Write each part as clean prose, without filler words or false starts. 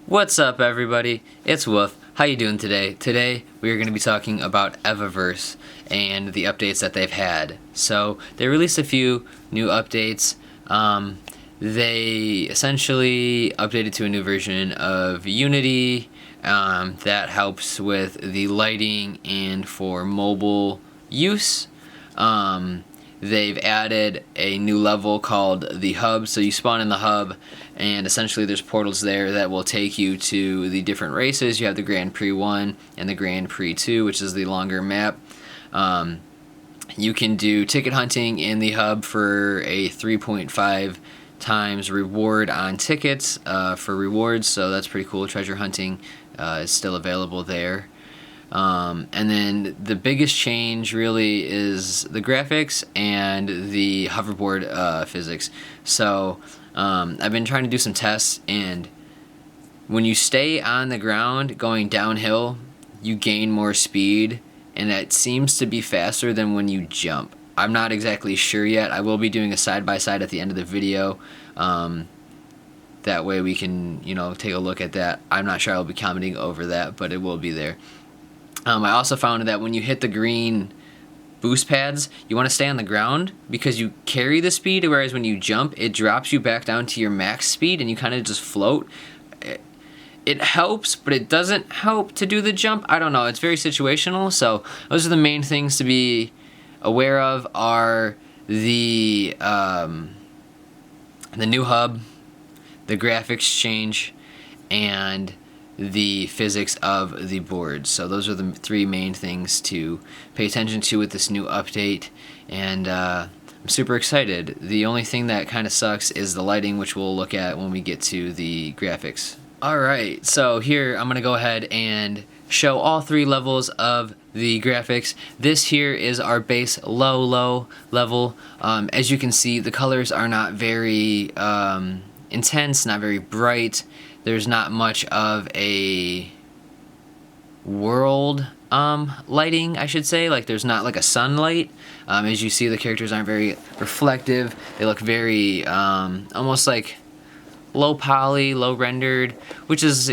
What's up, everybody? It's Wolf. How you doing today? Today we are going to be talking about Evaverse and the updates that they've had. So they released a few new updates. They essentially updated to a new version of Unity that helps with the lighting and for mobile use. They've added a new level called the hub. So you spawn in the hub, and essentially there's portals there that will take you to the different races. You have the Grand Prix 1 and the Grand Prix 2, which is the longer map. You can do ticket hunting in the hub for a 3.5 times reward on tickets for rewards, so that's pretty cool. Treasure hunting is still available there. And then the biggest change really is the graphics and the hoverboard physics. So I've been trying to do some tests, and when you stay on the ground going downhill, you gain more speed, and it seems to be faster than when you jump. I'm not exactly sure yet. I will be doing a side-by-side at the end of the video. That way we can, take a look at that. I'm not sure I'll be commenting over that, but it will be there. I also found that when you hit the green boost pads, you want to stay on the ground because you carry the speed, whereas when you jump, it drops you back down to your max speed and you kind of just float. It helps, but it doesn't help to do the jump. I don't know. It's very situational, so those are the main things to be aware of are the new hub, the graphics change, and the physics of the boards. So those are the three main things to pay attention to with this new update, and I'm super excited. The only thing that kind of sucks is the lighting, which we'll look at when we get to the graphics. Alright, so here I'm going to go ahead and show all three levels of the graphics. This here is our base low level. As you can see, the colors are not very intense, not very bright. There's not much of a world lighting, I should say. Like, there's not like a sunlight. As you see, the characters aren't very reflective. They look very almost like low poly, low rendered, which is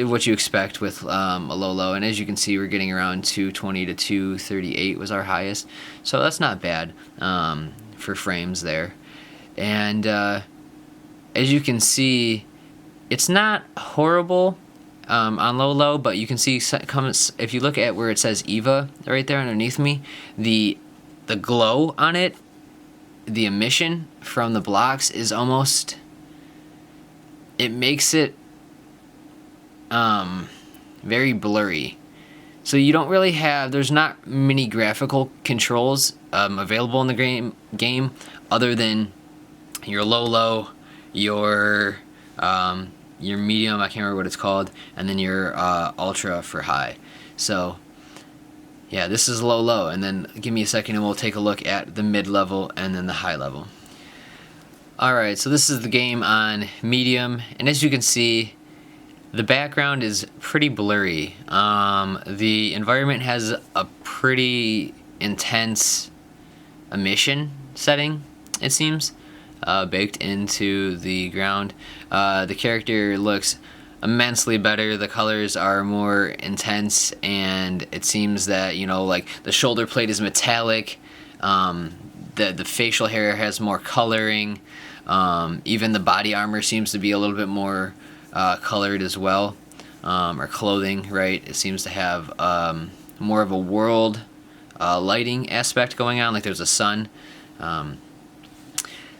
what you expect with a low. And as you can see, we're getting around 220 to 238 was our highest. So that's not bad for frames there. And as you can see, it's not horrible on low, but you can see if you look at where it says Eva right there underneath me, the glow on it, the emission from the blocks is almost, it makes it very blurry. So you don't really have, there's not many graphical controls available in the game other than your low, your medium, I can't remember what it's called, and then your ultra for high. So yeah, this is low, and then give me a second and we'll take a look at the mid-level and then the high level. Alright, so this is the game on medium, and as you can see, the background is pretty blurry. The environment has a pretty intense emission setting, it seems, baked into the ground. The character looks immensely better. The colors are more intense, and it seems that, like the shoulder plate is metallic. The facial hair has more coloring. Even the body armor seems to be a little bit more colored as well, or clothing, right? It seems to have more of a world lighting aspect going on, like there's a sun.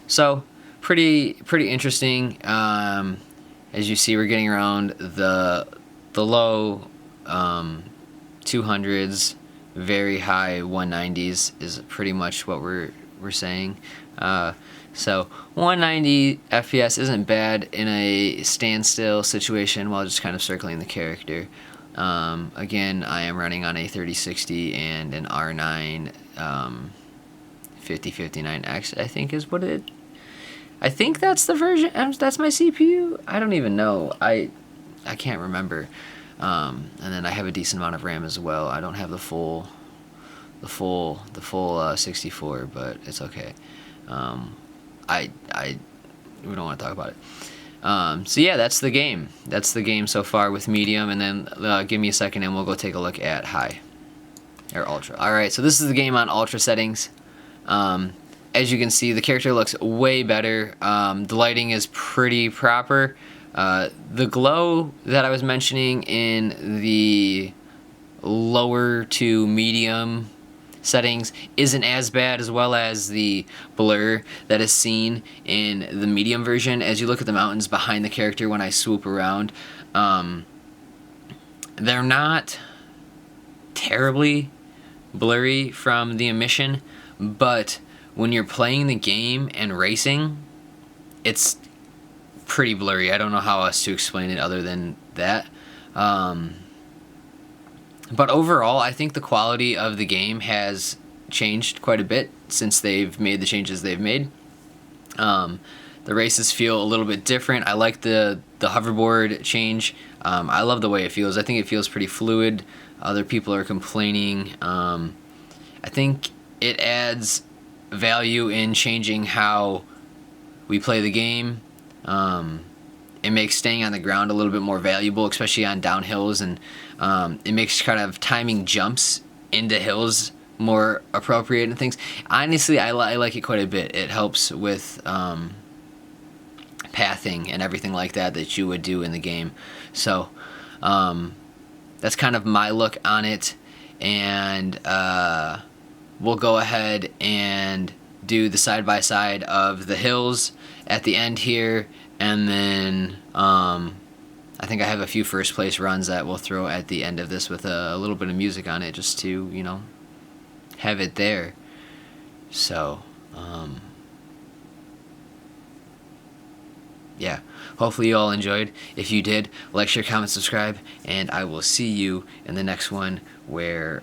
So pretty interesting. As you see, we're getting around the low 200s, very high 190s is pretty much what we're saying. So 190 FPS isn't bad in a standstill situation while just kind of circling the character. Again, I am running on a 3060 and an R9 5059X, I think is what I think that's the version. That's my CPU. I don't even know. I can't remember. And then I have a decent amount of RAM as well. I don't have the full 64, but it's okay. We don't want to talk about it. So yeah, that's the game. That's the game so far with medium, and then give me a second and we'll go take a look at high or ultra. All right, so this is the game on ultra settings. As you can see, the character looks way better. The lighting is pretty proper. The glow that I was mentioning in the lower to medium settings isn't as bad, as well as the blur that is seen in the medium version. As you look at the mountains behind the character when I swoop around, they're not terribly blurry from the emission, but when you're playing the game and racing, it's pretty blurry. I don't know how else to explain it other than that. But overall, I think the quality of the game has changed quite a bit since they've made the changes they've made. The races feel a little bit different. I like the hoverboard change. I love the way it feels. I think it feels pretty fluid. Other people are complaining. I think it adds value in changing how we play the game. It makes staying on the ground a little bit more valuable, especially on downhills, and it makes kind of timing jumps into hills more appropriate and things. Honestly, I like it quite a bit. It helps with pathing and everything like that you would do in the game. So that's kind of my look on it, and we'll go ahead and do the side-by-side of the hills at the end here, and then I think I have a few first place runs that we'll throw at the end of this with a little bit of music on it, just to, you know, have it there. So yeah, hopefully you all enjoyed. If you did, like, share, comment, subscribe, and I will see you in the next one, where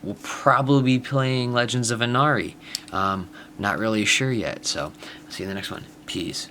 we'll probably be playing Legends of Inari. Not really sure yet, so I'll see you in the next one. Peace.